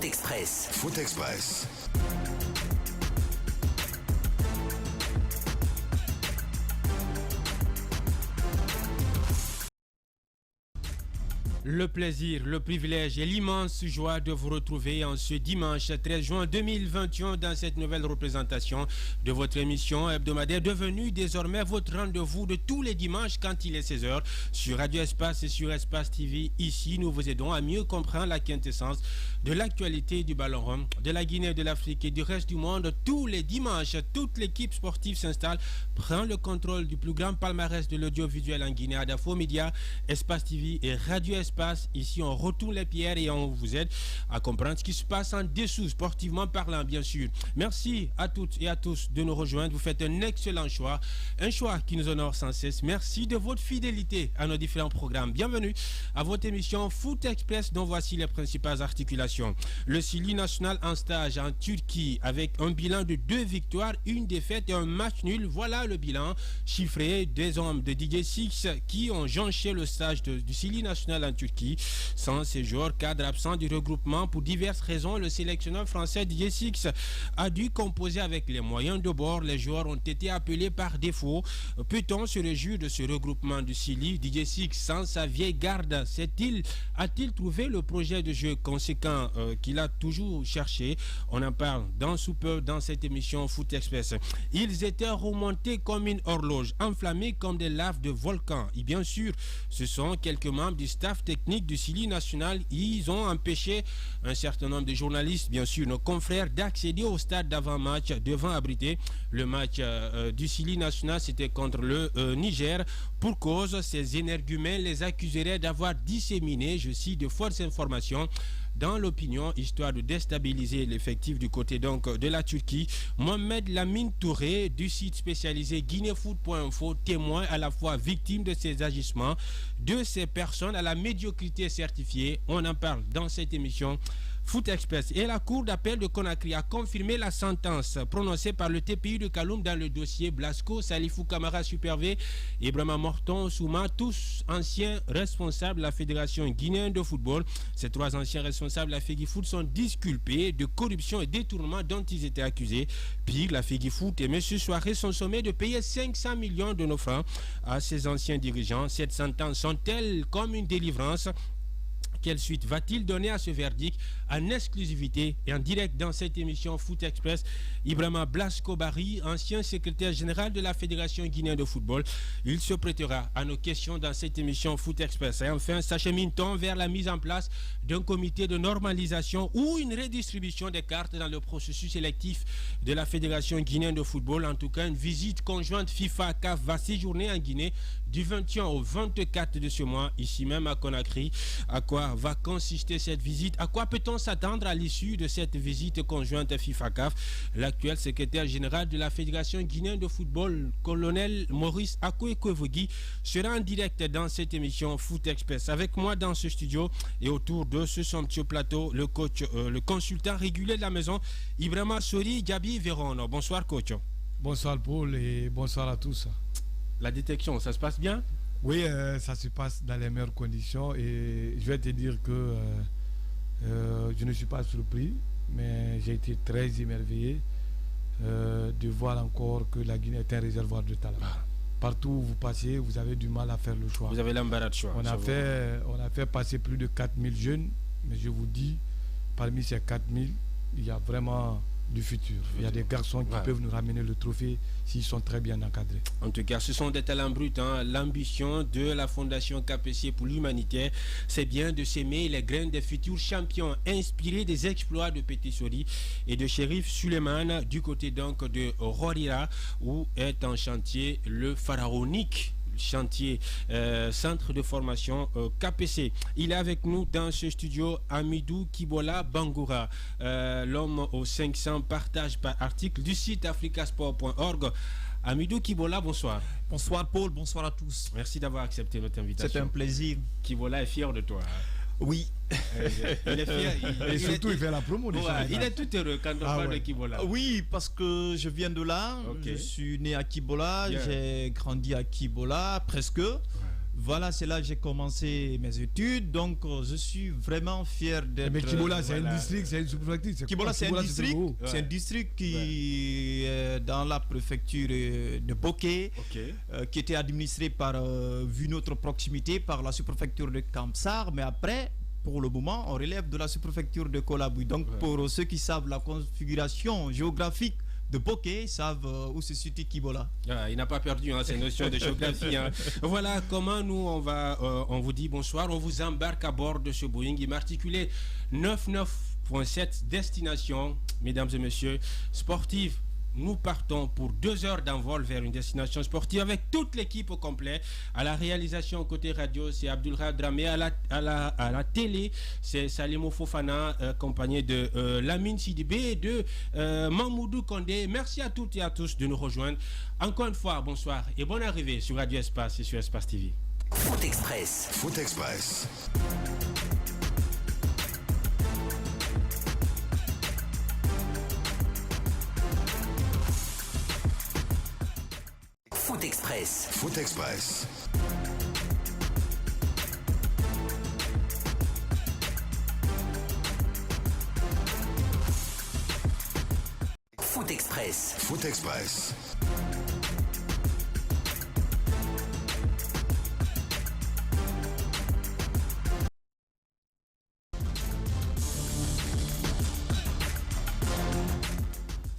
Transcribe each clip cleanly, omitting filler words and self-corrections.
Express. Foot Express. Le plaisir, le privilège et l'immense joie de vous retrouver en ce dimanche 13 juin 2021 dans cette nouvelle représentation de votre émission hebdomadaire devenue désormais votre rendez-vous de tous les dimanches quand il est 16h sur Radio Espace et sur Espace TV. Ici, nous vous aidons à mieux comprendre la quintessence de l'actualité du ballon rond, de la Guinée, de l'Afrique et du reste du monde. Tous les dimanches, toute l'équipe sportive s'installe, prend le contrôle du plus grand palmarès de l'audiovisuel en Guinée, Adafo Média, Espace TV et Radio Espace. Ici, on retourne les pierres et on vous aide à comprendre ce qui se passe en dessous, sportivement parlant, bien sûr. Merci à toutes et à tous de nous rejoindre. Vous faites un excellent choix, un choix qui nous honore sans cesse. Merci de votre fidélité à nos différents programmes. Bienvenue à votre émission Foot Express, dont voici les principales articulations. Le Sili national en stage en Turquie avec un bilan de 2 victoires, 1 défaite et un match nul. Voilà le bilan chiffré des hommes de Didier Six qui ont jonché le stage du Sili national en Turquie. Sans séjour, cadre absent du regroupement pour diverses raisons, le sélectionneur français Didier Six a dû composer avec les moyens de bord. Les joueurs ont été appelés par défaut. Peut-on se réjouir de ce regroupement du Sili? Didier Six, sans sa vieille garde, a-t-il trouvé le projet de jeu conséquent qu'il a toujours cherché? On en parle sous peu dans cette émission Foot Express. Ils étaient remontés comme une horloge, enflammés comme des laves de volcan. Et bien sûr, ce sont quelques membres du staff technique du Sili national. Ils ont empêché un certain nombre de journalistes, bien sûr nos confrères, d'accéder au stade d'avant-match devant abriter le match du Sili national. C'était contre le Niger. Pour cause, ces énergumènes les accuseraient d'avoir disséminé, je cite, de fausses informations dans l'opinion, histoire de déstabiliser l'effectif du côté donc de la Turquie. Mohamed Lamine Touré du site spécialisé guinéfoot.info, témoin à la fois victime de ces agissements, de ces personnes à la médiocrité certifiée. On en parle dans cette émission Foot Express. Et la Cour d'appel de Conakry a confirmé la sentence prononcée par le TPI de Kaloum dans le dossier Blasco, Salifou Camara Super V, Ibrahima Morton Souma, tous anciens responsables de la Fédération guinéenne de football. Ces 3 anciens responsables de la FEGIFOOT sont disculpés de corruption et détournement dont ils étaient accusés. Pire, la FEGIFOOT et M. Soiré sont sommés de payer 500 millions de nos francs à ces anciens dirigeants. Cette sentence sont-elles comme une délivrance? Quelle suite va-t-il donner à ce verdict? En exclusivité et en direct dans cette émission Foot Express, Ibrahima Blasco Barry, ancien secrétaire général de la Fédération guinéenne de football. Il se prêtera à nos questions dans cette émission Foot Express. Et enfin, s'achemine-t-on vers la mise en place d'un comité de normalisation ou une redistribution des cartes dans le processus sélectif de la Fédération guinéenne de football? En tout cas, une visite conjointe FIFA-CAF va séjourner en Guinée du 21 au 24 de ce mois, ici même à Conakry. À quoi va consister cette visite? À quoi peut-on s'attendre à l'issue de cette visite conjointe FIFA-CAF? L'actuel secrétaire général de la Fédération guinéenne de football, colonel Maurice Akoué-Kouevogui, sera en direct dans cette émission Foot Express. Avec moi dans ce studio et autour de ce somptueux plateau, le coach, le consultant régulier de la maison, Ibrahima Sori Gabi Véron. Bonsoir coach. Bonsoir Paul et bonsoir à tous. La détection, ça se passe bien? Oui, ça se passe dans les meilleures conditions et je vais te dire que je ne suis pas surpris, mais j'ai été très émerveillé de voir encore que la Guinée est un réservoir de talent. Partout où vous passez, vous avez du mal à faire le choix. Vous avez l'embarras de choix. On a fait passer plus de 4000 jeunes, mais je vous dis, parmi ces 4000, il y a vraiment du futur. Il y a des garçons qui peuvent nous ramener le trophée s'ils sont très bien encadrés. En tout cas, ce sont des talents bruts. L'ambition de la Fondation KPC pour l'humanité, c'est bien de s'aimer les graines des futurs champions, inspirés des exploits de Petit Sori et de Shérif Suleiman du côté donc de Rorira, où est en chantier le pharaonique chantier centre de formation KPC. Il est avec nous dans ce studio Amidou Kibola Bangoura, l'homme aux 500 partages par article du site africasport.org. Amidou Kibola, bonsoir. Bonsoir Paul, bonsoir à tous. Merci d'avoir accepté notre invitation. C'est un plaisir. Kibola est fier de toi. Oui. Il est fier. Et surtout, il fait la promo. Il est tout heureux quand on parle de Kibola. Oui, parce que je viens de là. Je suis né à Kibola. J'ai grandi à Kibola, presque. Voilà, c'est là que j'ai commencé mes études. Donc, je suis vraiment fier d'être... Mais Kibola, c'est un district, c'est une sous-préfecture. Kibola, c'est un district. C'est un district qui est dans la préfecture de Bokeh, qui était administré par, vu notre proximité, par la sous-préfecture de Kamsar. Mais après, pour le moment, on relève de la sous-préfecture de Kolabui. Donc, pour ceux qui savent la configuration géographique de Bokeh, savent où se situe Kibola. Il n'a pas perdu ces notions de géographie. Voilà comment nous, on vous dit bonsoir, on vous embarque à bord de ce Boeing immatriculé 99.7 destination, mesdames et messieurs, sportive. Nous partons pour 2 heures d'envol vers une destination sportive avec toute l'équipe au complet. À la réalisation côté radio, c'est Abdulrahman Dramé. À la télé, c'est Salimo Fofana, accompagné de Lamine Sidibé et de Mamoudou Kondé. Merci à toutes et à tous de nous rejoindre. Encore une fois, bonsoir et bonne arrivée sur Radio Espace et sur Espace TV. Foot Express. Foot Express. Foot Express. Foot Express. Foot Express. Foot Express.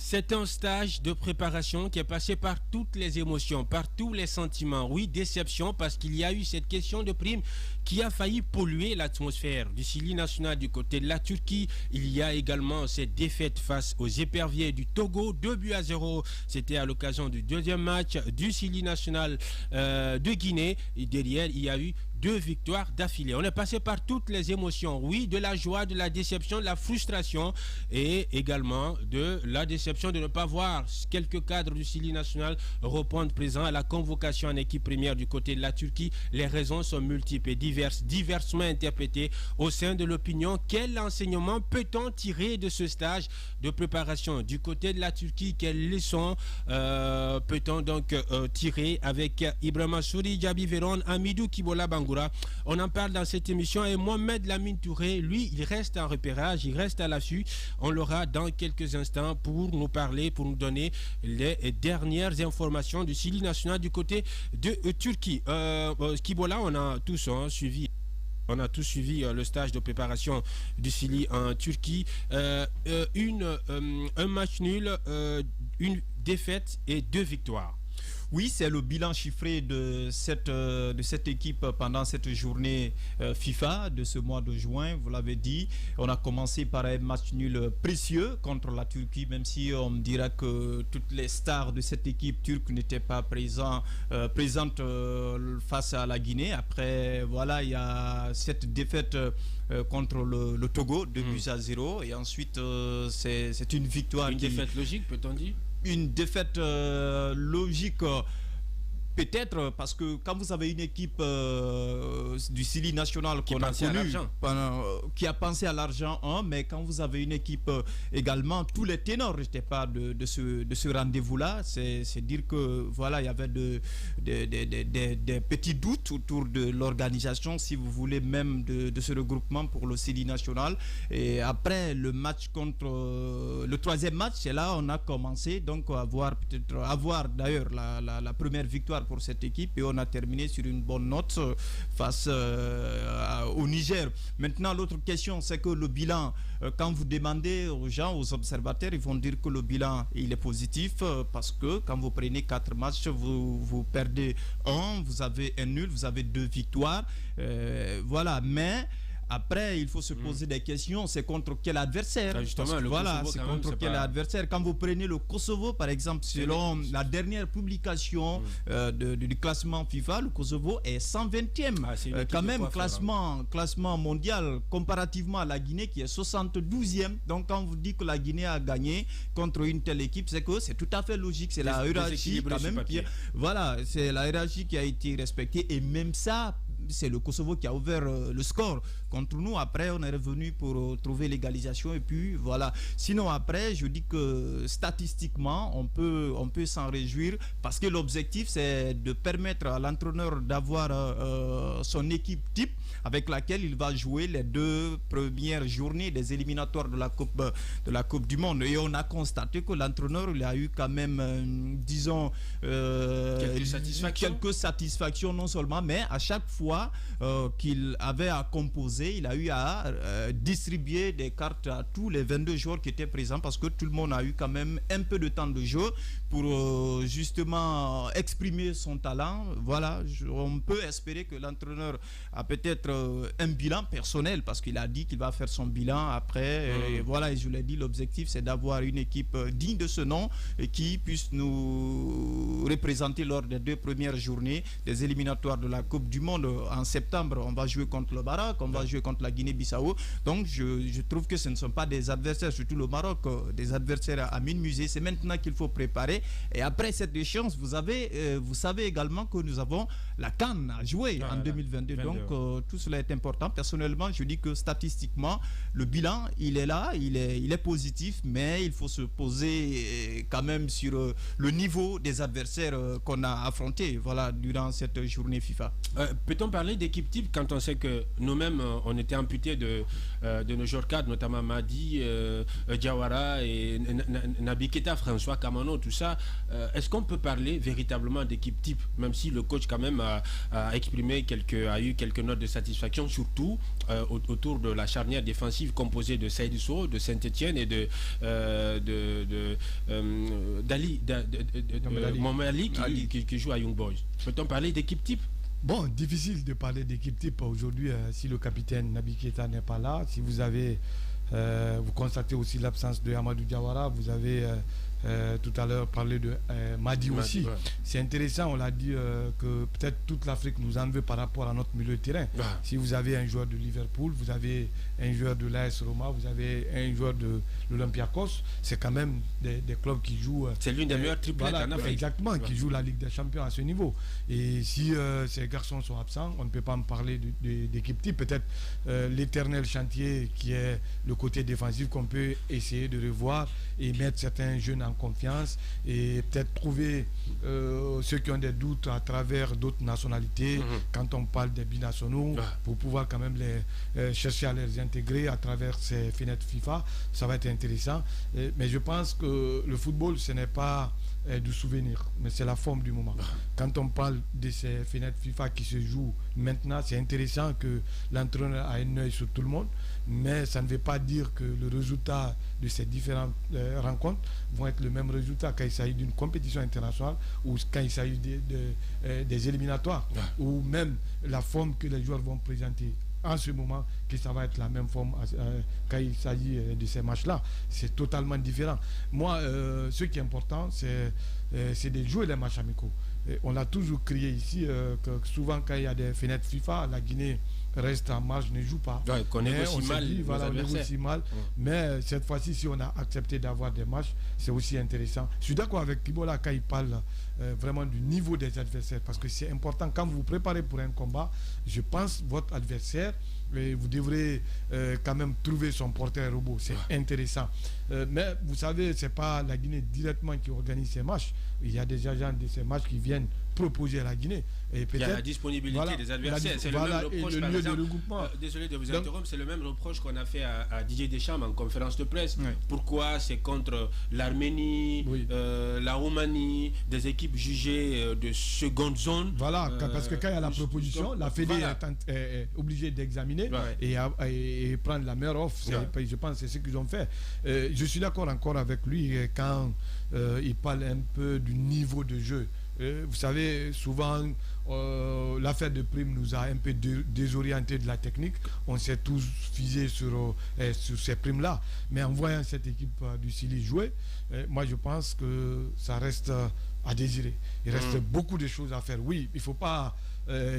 C'est un stage de préparation qui est passé par toutes les émotions, par tous les sentiments. Oui, déception parce qu'il y a eu cette question de prime qui a failli polluer l'atmosphère du Sili national du côté de la Turquie. Il y a également cette défaite face aux éperviers du Togo, 2-0. C'était à l'occasion du 2e match du Sili national de Guinée. Et derrière, il y a eu 2 victoires d'affilée. On est passé par toutes les émotions, oui, de la joie, de la déception, de la frustration et également de la déception de ne pas voir quelques cadres du Sili national répondre présent à la convocation en équipe première du côté de la Turquie. Les raisons sont multiples et diversement interprétées au sein de l'opinion. Quel enseignement peut-on tirer de ce stage de préparation du côté de la Turquie? Quelles leçons peut-on donc tirer avec Ibrahima Souri, Djabi Véron, Amidou Kibola Bangoura? On en parle dans cette émission et Mohamed Lamine Touré, lui, il reste en repérage, il reste à l'affût. On l'aura dans quelques instants pour nous parler, pour nous donner les dernières informations du Sili national du côté de Turquie. Kibola, on a tous suivi. On a tous suivi le stage de préparation du Sili en Turquie. Un match nul, une défaite et 2 victoires. Oui, c'est le bilan chiffré de cette équipe pendant cette journée FIFA de ce mois de juin. Vous l'avez dit, on a commencé par un match nul précieux contre la Turquie, même si on me dira que toutes les stars de cette équipe turque n'étaient pas présentes face à la Guinée. Après, voilà, il y a cette défaite contre le Togo, 2-0. Et ensuite, c'est une victoire. Une défaite logique, peut-on dire? Une défaite logique, peut-être, parce que quand vous avez une équipe du Sili national qu'on a connue, qui a pensé à l'argent, mais quand vous avez une équipe également, tous les ténors n'étaient pas de ce rendez-vous-là. C'est dire que voilà, il y avait des petits doutes autour de l'organisation, si vous voulez, même de ce regroupement pour le Sili national. Et après le match contre le 3e match, c'est là on a commencé donc à avoir d'ailleurs la première victoire pour cette équipe et on a terminé sur une bonne note face au Niger. Maintenant, l'autre question, c'est que le bilan, quand vous demandez aux gens, aux observateurs, ils vont dire que le bilan il est positif parce que quand vous prenez 4 matchs, vous perdez 1, vous avez un nul, vous avez 2 victoires. Voilà, mais après, il faut se poser des questions. C'est contre quel adversaire? Voilà, c'est contre quel adversaire? Quand vous prenez le Kosovo, par exemple, selon la dernière publication du classement FIFA, le Kosovo est 120e. Quand même, classement mondial comparativement à la Guinée qui est 72e. Donc, quand vous dites que la Guinée a gagné contre une telle équipe, c'est que c'est tout à fait logique. C'est la hiérarchie quand même voilà, c'est la hiérarchie qui a été respectée. Et même ça, c'est le Kosovo qui a ouvert le score contre nous. Après, on est revenu pour trouver l'égalisation et puis voilà. Sinon, après, je dis que statistiquement, on peut s'en réjouir parce que l'objectif, c'est de permettre à l'entraîneur d'avoir son équipe type avec laquelle il va jouer les 2 premières journées des éliminatoires de la Coupe du Monde. Et on a constaté que l'entraîneur, il a eu quand même, disons, quelques satisfactions non seulement, mais à chaque fois qu'il avait à composer, il a eu à distribuer des cartes à tous les 22 joueurs qui étaient présents parce que tout le monde a eu quand même un peu de temps de jeu pour justement exprimer son talent. Voilà, on peut espérer que l'entraîneur a peut-être un bilan personnel parce qu'il a dit qu'il va faire son bilan après. Et voilà, et je l'ai dit, l'objectif c'est d'avoir une équipe digne de ce nom et qui puisse nous représenter lors des 2 premières journées des éliminatoires de la Coupe du Monde. En septembre, on va jouer contre le Maroc, on va jouer contre la Guinée-Bissau. Donc je trouve que ce ne sont pas des adversaires, surtout le Maroc, des adversaires à minimiser. C'est maintenant qu'il faut préparer. Et après cette échéance, vous savez également que nous avons la CAN à jouer en 2022. Donc tout cela est important. Personnellement, je dis que statistiquement, le bilan, il est là, il est positif, mais il faut se poser quand même sur le niveau des adversaires qu'on a affrontés durant cette journée FIFA. Peut-on parler d'équipe type quand on sait que nous-mêmes, on était amputés de nos joueurs cadres, notamment Madi, Diawara et Naby Keita, François Kamano, tout ça. Est-ce qu'on peut parler véritablement d'équipe type, même si le coach quand même a eu quelques notes de satisfaction, surtout autour de la charnière défensive composée de Seydou Sow, de Saint-Etienne et de Mohamed Ali qui joue à Young Boys. Peut-on parler d'équipe type? Bon, difficile de parler d'équipe type aujourd'hui si le capitaine Naby Keita n'est pas là. Si vous avez, vous constatez aussi l'absence de Amadou Diawara, vous avez tout à l'heure parlé de Madi aussi. Ouais. C'est intéressant, on l'a dit que peut-être toute l'Afrique nous en veut par rapport à notre milieu de terrain. Ouais. Si vous avez un joueur de Liverpool, vous avez un joueur de l'AS Roma, vous avez un joueur de l'Olympiakos, c'est quand même des clubs qui jouent... c'est l'une des meilleures triplettes en Afrique. Exactement, qui jouent la Ligue des Champions à ce niveau. Et si ces garçons sont absents, on ne peut pas me parler d'équipe type. Peut-être l'éternel chantier qui est le côté défensif qu'on peut essayer de revoir et mettre certains jeunes en confiance et peut-être trouver ceux qui ont des doutes à travers d'autres nationalités quand on parle des binationaux pour pouvoir quand même les chercher à les intégrer à travers ces fenêtres FIFA. Ça va être intéressant, mais je pense que le football ce n'est pas du souvenir, mais c'est la forme du moment. Quand on parle de ces fenêtres FIFA qui se jouent maintenant, c'est intéressant que l'entraîneur a un œil sur tout le monde, mais ça ne veut pas dire que le résultat de ces différentes rencontres vont être le même résultat quand il s'agit d'une compétition internationale ou quand il s'agit des éliminatoires ou même la forme que les joueurs vont présenter en ce moment, que ça va être la même forme quand il s'agit de ces matchs-là. C'est totalement différent. Moi, ce qui est important, c'est de jouer les matchs amicaux. On a toujours crié ici que souvent quand il y a des fenêtres FIFA, la Guinée reste en marge, ne joue pas. Ouais, on négocie mal. Mais cette fois-ci, si on a accepté d'avoir des matchs, c'est aussi intéressant. Je suis d'accord avec Kibola quand il parle vraiment du niveau des adversaires, parce que c'est important quand vous vous préparez pour un combat. Je pense votre adversaire, vous devrez quand même trouver son porteur robot. C'est intéressant. Mais vous savez, c'est pas la Guinée directement qui organise ces matchs. Il y a des agents de ces matchs qui viennent proposer à la Guinée. Et il y a la disponibilité des adversaires. C'est le même reproche, le lieu de regroupement. Désolé de vous interrompre, c'est le même reproche qu'on a fait à Didier Deschamps en conférence de presse. Pourquoi c'est contre l'Arménie, la Roumanie, des équipes jugées de seconde zone. Voilà, parce que quand il y a la proposition, la Fédé est obligée d'examiner et prendre la meilleure offre. Je pense que c'est ce qu'ils ont fait. Je suis d'accord encore avec lui quand il parle un peu du niveau de jeu. Vous savez, souvent, l'affaire de Prime nous a un peu désorienté de la technique. On s'est tous figés sur ces primes-là. Mais en voyant cette équipe du Chili jouer, moi, je pense que ça reste à désirer. Il reste beaucoup de choses à faire. Oui, il ne faut pas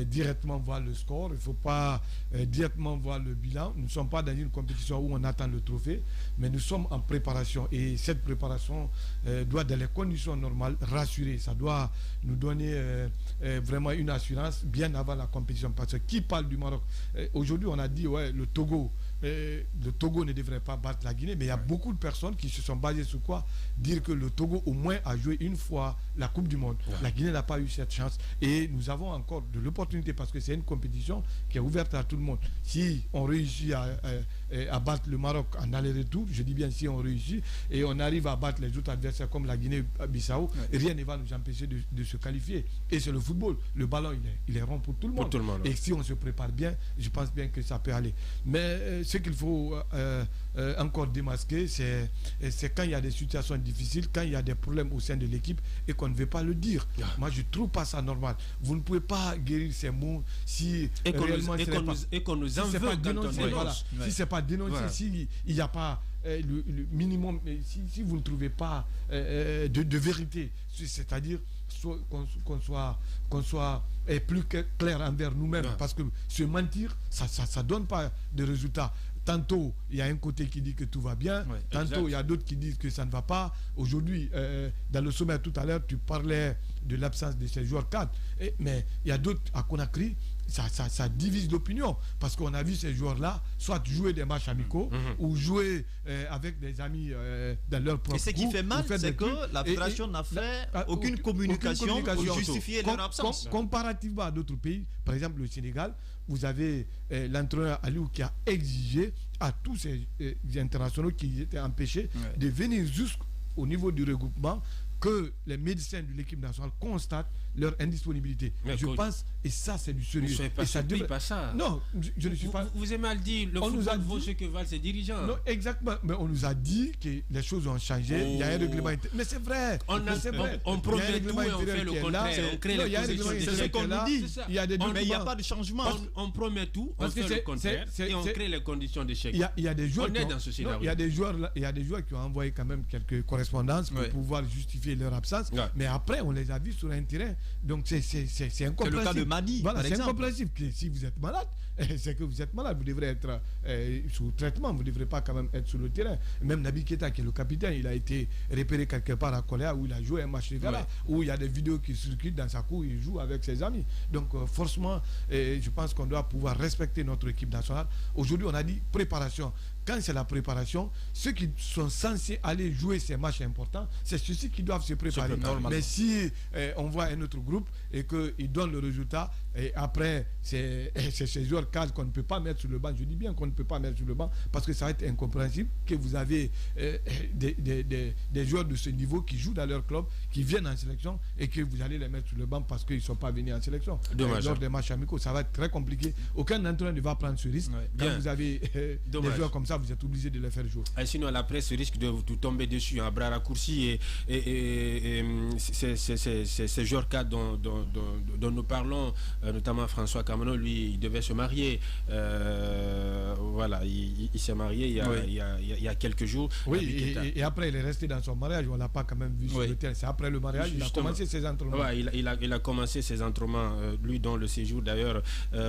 directement voir le score, il ne faut pas directement voir le bilan. Nous ne sommes pas dans une compétition où on attend le trophée, mais nous sommes en préparation. Et cette préparation doit, dans les conditions normales, rassurer. Ça doit nous donner vraiment une assurance bien avant la compétition. Parce que qui parle du Maroc? Aujourd'hui, on a dit, ouais, le Togo ne devrait pas battre la Guinée, mais il y a beaucoup de personnes qui se sont basées sur quoi? Dire que le Togo au moins a joué une fois la Coupe du Monde. La Guinée n'a pas eu cette chance et nous avons encore de l'opportunité parce que c'est une compétition qui est ouverte à tout le monde. Si on réussit à battre le Maroc en aller-retour, je dis bien si on réussit, et on arrive à battre les autres adversaires comme la Guinée-Bissau, rien ne va nous empêcher de se qualifier. Et c'est le football. Le ballon, il est rond pour tout le monde. Et si on se prépare bien, je pense bien que ça peut aller. Mais ce qu'il faut encore démasquer, c'est quand il y a des situations difficiles, quand il y a des problèmes au sein de l'équipe et qu'on ne veut pas le dire. Moi, je ne trouve pas ça normal. Vous ne pouvez pas guérir ces mots si réellement qu'on nous en veut quand on dénonce. Si ce n'est pas dénoncé, s'il n'y a pas le minimum, si vous ne trouvez pas de vérité, c'est-à-dire qu'on soit plus clair envers nous-mêmes, parce que se mentir, ça ne donne pas de résultats. Tantôt, il y a un côté qui dit que tout va bien, tantôt, il y a d'autres qui disent que ça ne va pas. Aujourd'hui, dans le sommet tout à l'heure, tu parlais de l'absence de ces joueurs cadres, mais il y a d'autres à Conakry, ça divise l'opinion, parce qu'on a vu ces joueurs-là soit jouer des matchs amicaux ou jouer avec des amis dans leur propre. Et ce qui fait mal, c'est que la fédération n'a fait aucune communication pour justifier leur absence. Comparativement à d'autres pays, par exemple le Sénégal, vous avez l'entraîneur Aliou qui a exigé à tous ces internationaux qui étaient empêchés de venir jusqu'au niveau du regroupement, que les médecins de l'équipe nationale constatent leur indisponibilité. Mais je pense, et ça c'est du sérieux. Et ça ne pas ça. Non, je ne suis pas. Vous avez mal dit, le football vaut ce que valent ses dirigeants. Non, exactement. Mais on nous a dit que les choses ont changé. Il y a un règlement intérieur. Mais c'est vrai. On promet tout et on fait le contraire. On crée les conditions. C'est ce qu'on nous dit. Mais il n'y a pas de changement. On promet tout, on fait le contraire et on crée les conditions d'échec. Il y a des joueurs. On est dans ce scénario. Il y a des joueurs qui ont envoyé quand même quelques correspondances pour pouvoir justifier leur absence, mais après on les a vus sur un terrain, donc c'est incompréhensible. C'est le cas de Madi, voilà, c'est incompréhensible que si vous êtes malade, c'est que vous êtes malade, vous devrez être sous traitement, vous ne devrez pas quand même être sur le terrain. Même Naby Keita qui est le capitaine, il a été repéré quelque part à Koléa où il a joué un match de gala, où il y a des vidéos qui circulent dans sa cour, il joue avec ses amis. Donc forcément, je pense qu'on doit pouvoir respecter notre équipe nationale. Aujourd'hui on a dit préparation. Quand c'est la préparation, ceux qui sont censés aller jouer ces matchs importants, c'est ceux-ci qui doivent se préparer. Mais si on voit un autre groupe et qu'ils donnent le résultat, et après, c'est ces joueurs cadres qu'on ne peut pas mettre sur le banc. Je dis bien qu'on ne peut pas mettre sur le banc parce que ça va être incompréhensible que vous avez des joueurs de ce niveau qui jouent dans leur club, qui viennent en sélection et que vous allez les mettre sur le banc parce qu'ils ne sont pas venus en sélection. Lors des matchs amicaux, ça va être très compliqué. Aucun entraîneur ne va prendre ce risque. Quand vous avez des joueurs comme ça, vous êtes obligé de les faire jouer. Sinon, la presse risque de vous tomber dessus à bras raccourcis et ces joueurs cadres dont nous parlons, notamment François Kamano, lui, il devait se marier. Voilà, il s'est marié il y a quelques jours. Oui, et après, il est resté dans son mariage. On ne l'a pas quand même vu sur le terrain. C'est après le mariage qu'il a commencé ses entraînements. Ouais, il a commencé ses entraînements, lui, dont le séjour d'ailleurs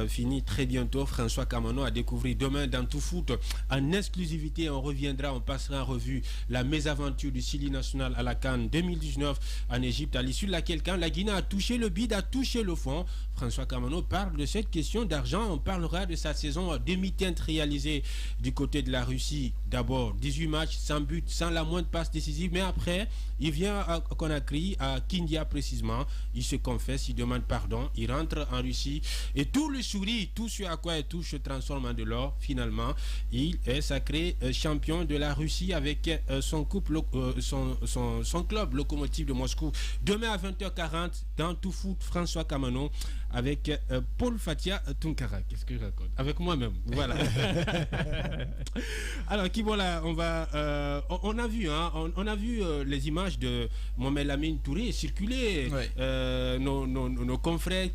finit très bientôt. François Kamano a découvert demain dans Tout Foot en exclusivité. On reviendra, on passera en revue la mésaventure du Sili national à la CAN 2019 en Égypte, à l'issue de laquelle, quand la Guinée a touché le bide, a touché le fond, François Kamano parle de cette question d'argent. On parlera de sa saison demi-teinte réalisée du côté de la Russie. D'abord, 18 matchs sans but, sans la moindre passe décisive. Mais après, il vient à Conakry, à Kindia précisément. Il se confesse, il demande pardon. Il rentre en Russie et tout le sourit, tout ce à quoi il touche se transforme en de l'or. Finalement, il est sacré champion de la Russie avec son club Lokomotiv de Moscou. Demain à 20h40 dans Tout Foot, François Kamano avec Paul Fatia Tunkara. Qu'est-ce que je raconte? Avec moi-même. Voilà. Alors, Kibola, on a vu, on a vu les images de Mohamed Lamine Touré circuler. Nos confrères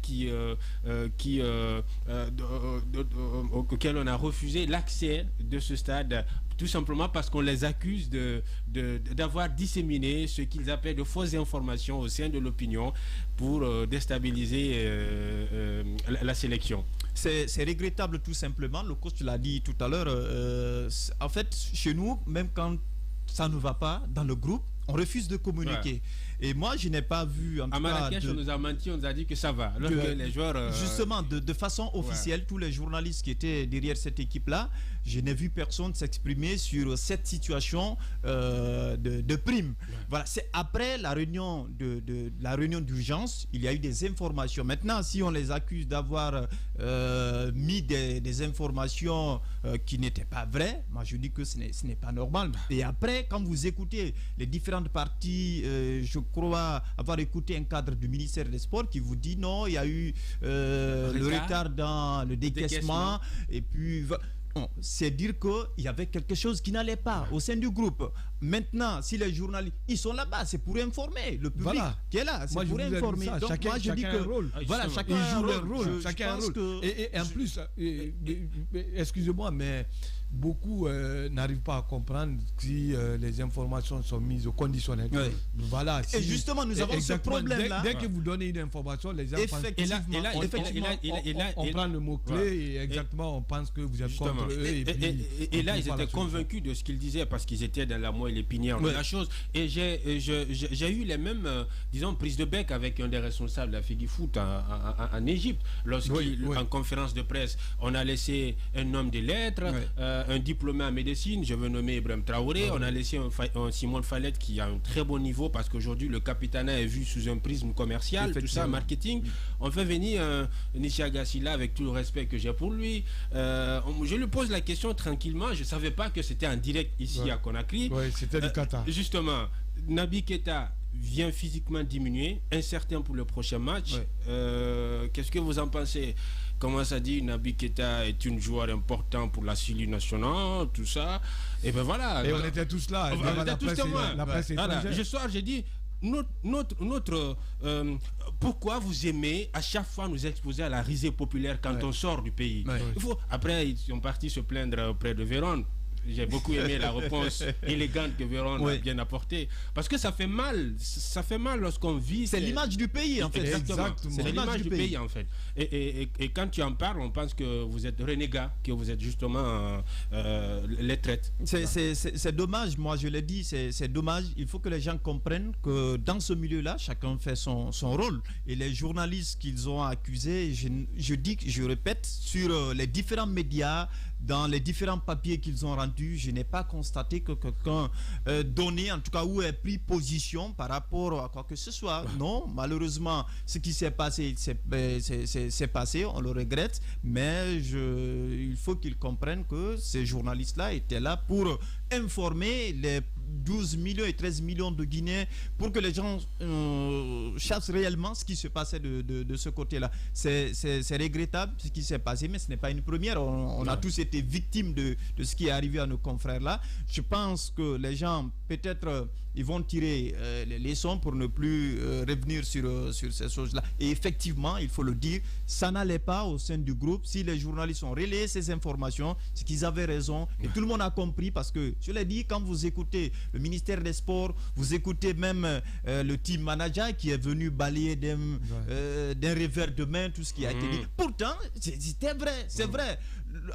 auxquels on a refusé l'accès de ce stade tout simplement parce qu'on les accuse d'avoir disséminé ce qu'ils appellent de fausses informations au sein de l'opinion pour déstabiliser la sélection. C'est regrettable tout simplement. Le coach l'a dit tout à l'heure. En fait, chez nous, même quand ça ne va pas dans le groupe, on refuse de communiquer. Ouais. Et moi, je n'ai pas vu... À Marrakech, on nous a menti, on nous a dit que ça va. Alors que les joueurs... Justement, de façon officielle, tous les journalistes qui étaient derrière cette équipe-là, je n'ai vu personne s'exprimer sur cette situation de prime. Ouais. Voilà, c'est après la réunion d'urgence, il y a eu des informations. Maintenant, si on les accuse d'avoir mis des informations qui n'étaient pas vraies, moi je dis que ce n'est pas normal. Et après, quand vous écoutez les différentes parties, je crois avoir écouté un cadre du ministère des Sports qui vous dit non, il y a eu le retard dans le décaissement. Et puis... c'est dire qu'il y avait quelque chose qui n'allait pas au sein du groupe. Maintenant, si les journalistes, ils sont là-bas, c'est pour informer le public qui est là, c'est pour informer. Donc chacun, moi je dis que voilà, chacun joue leur rôle. Chacun a un rôle. Et en plus, excusez-moi, mais beaucoup n'arrivent pas à comprendre si les informations sont mises au conditionnel. Oui. Voilà. Et justement, nous avons ce problème-là. Dès que vous donnez une information, les gens pensent... On prend le mot-clé et exactement, on pense que vous êtes contre eux. Et là, ils étaient convaincus de ce qu'ils disaient parce qu'ils étaient dans la moelle épinière de la chose. Et j'ai eu les mêmes, disons, prises de bec avec un des responsables de la FEGIFOOT en Égypte. En conférence de presse, on a laissé un homme des lettres, un diplômé en médecine, je veux nommer Ibrahim Traoré. On a laissé un Simon Fallette qui a un très bon niveau parce qu'aujourd'hui le capitanat est vu sous un prisme commercial, tout ça, marketing. On fait venir Nisha Gassila avec tout le respect que j'ai pour lui. Je lui pose la question tranquillement. Je ne savais pas que c'était en direct ici à Conakry. Oui, c'était du Qatar. Justement, Naby Keita vient physiquement diminuer, incertain pour le prochain match. Qu'est-ce que vous en pensez? Comment ça dit, Naby Keita est un joueur important pour la Sylie nationale, tout ça. Et ben voilà. Et on était tous là. On était tous témoins. Ce soir, j'ai dit, pourquoi vous aimez à chaque fois nous exposer à la risée populaire quand on sort du pays? Après, ils sont partis se plaindre auprès de Vérone. J'ai beaucoup aimé la réponse élégante que Véron a bien apportée. Parce que ça fait mal lorsqu'on vit... C'est l'image du pays, en fait. Exactement. C'est l'image du pays, en fait. Et quand tu en parles, on pense que vous êtes renégat, que vous êtes justement les traites. C'est dommage, moi je l'ai dit, c'est dommage. Il faut que les gens comprennent que dans ce milieu-là, chacun fait son rôle. Et les journalistes qu'ils ont accusés, je répète, sur les différents médias, dans les différents papiers qu'ils ont rendus, je n'ai pas constaté que quelqu'un donné, en tout cas, ou ait pris position par rapport à quoi que ce soit. Non, malheureusement, ce qui s'est passé, c'est passé, on le regrette, mais il faut qu'ils comprennent que ces journalistes-là étaient là pour informer les 12 millions et 13 millions de Guinéens pour que les gens sachent réellement ce qui se passait de ce côté-là. C'est regrettable ce qui s'est passé, mais ce n'est pas une première. On a tous été victimes de ce qui est arrivé à nos confrères-là. Je pense que les gens, peut-être, ils vont tirer les leçons pour ne plus revenir sur ces choses-là. Et effectivement, il faut le dire, ça n'allait pas au sein du groupe. Si les journalistes ont relayé ces informations, c'est qu'ils avaient raison. Et tout le monde a compris parce que, je l'ai dit, quand vous écoutez le ministère des Sports, vous écoutez même le team manager qui est venu balayer d'un revers de main tout ce qui a été dit. Pourtant, c'était vrai, c'est vrai.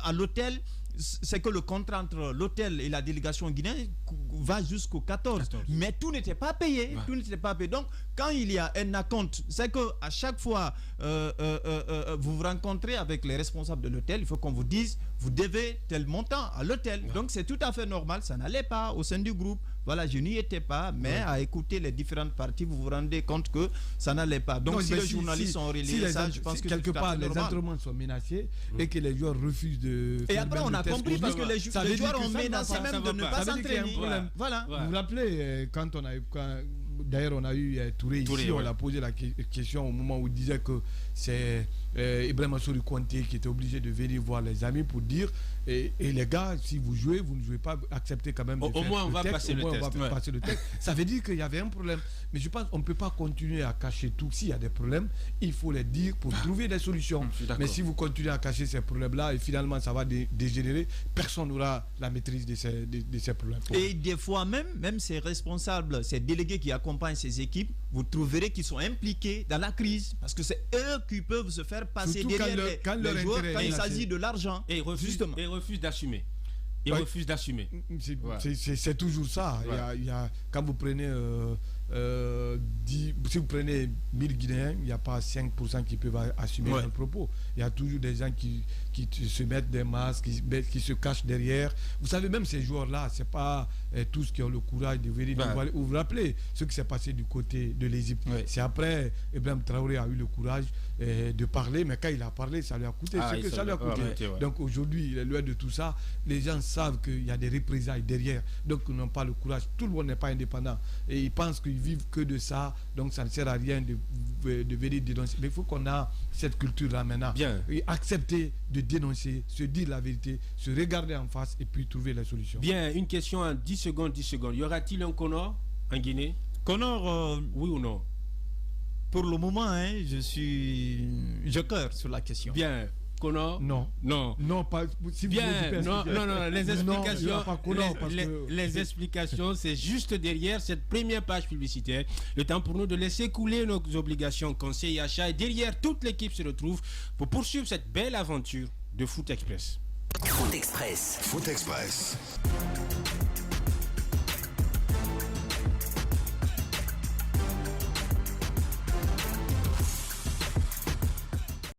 À l'hôtel, c'est que le contrat entre l'hôtel et la délégation guinéenne va jusqu'au 14. Mais tout n'était pas payé. Tout n'était pas payé. Donc, quand il y a un acompte, c'est qu'à chaque fois vous vous rencontrez avec les responsables de l'hôtel, il faut qu'on vous dise, vous devez tel montant à l'hôtel. Donc, c'est tout à fait normal. Ça n'allait pas au sein du groupe. Voilà, je n'y étais pas, mais à écouter les différentes parties, vous vous rendez compte que ça n'allait pas. Donc, si les journalistes ont relayé ça, je pense que quelque part les entraînements sont menacés et que les joueurs refusent de... Et après, on a compris parce que les joueurs ont menacé même de ne pas s'entraîner. Voilà. Vous vous rappelez, quand on a eu... D'ailleurs, on a eu Touré ici, on a posé la question au moment où il disait que c'est Ibrahima Souri Konté qui était obligé de venir voir les amis pour dire et les gars, si vous jouez, vous ne jouez pas, acceptez quand même de au moins on va passer le test. Ça veut dire qu'il y avait un problème. Mais je pense qu'on ne peut pas continuer à cacher tout. S'il y a des problèmes, il faut les dire pour trouver des solutions. Mais si vous continuez à cacher ces problèmes-là et finalement ça va dégénérer, personne n'aura la maîtrise de ces problèmes. Et des fois même ces responsables, ces délégués qui accompagnent ces équipes, vous trouverez qu'ils sont impliqués dans la crise parce que c'est eux qui peuvent se faire passer surtout derrière les joueurs quand il s'agit de l'argent. Et ils refusent d'assumer. Refusent d'assumer. C'est toujours ça. Ouais. Quand vous prenez si vous prenez 1000 Guinéens, il n'y a pas 5% qui peuvent assumer leurs propos. Il y a toujours des gens qui se mettent des masques, qui se cachent derrière. Vous savez, même ces joueurs-là, ce n'est pas tous qui ont le courage de venir. Vous vous rappelez ce qui s'est passé du côté de l'Égypte. C'est après, Ibrahima Traoré a eu le courage de parler, mais quand il a parlé, ça lui a coûté ce que ça lui a coûté. Donc aujourd'hui, il est loin de tout ça. Les gens savent qu'il y a des représailles derrière, donc ils n'ont pas le courage. Tout le monde n'est pas indépendant et ils pensent qu'ils vivent que de ça, donc ça ne sert à rien de venir dénoncer. Mais il faut qu'on a cette culture-là maintenant. Et accepter de dénoncer, se dire la vérité, se regarder en face et puis trouver la solution. Bien, une question en 10 secondes. Y aura-t-il un Connor en Guinée? Connor, oui ou non? Pour le moment, je joker sur la question. Bien. Connor? Non, pas. Si bien, non, les explications, les explications, c'est juste derrière cette première page publicitaire. Le temps pour nous de laisser couler nos obligations conseils et achats. Et derrière, toute l'équipe se retrouve pour poursuivre cette belle aventure de Foot Express. Foot Express. Foot Express.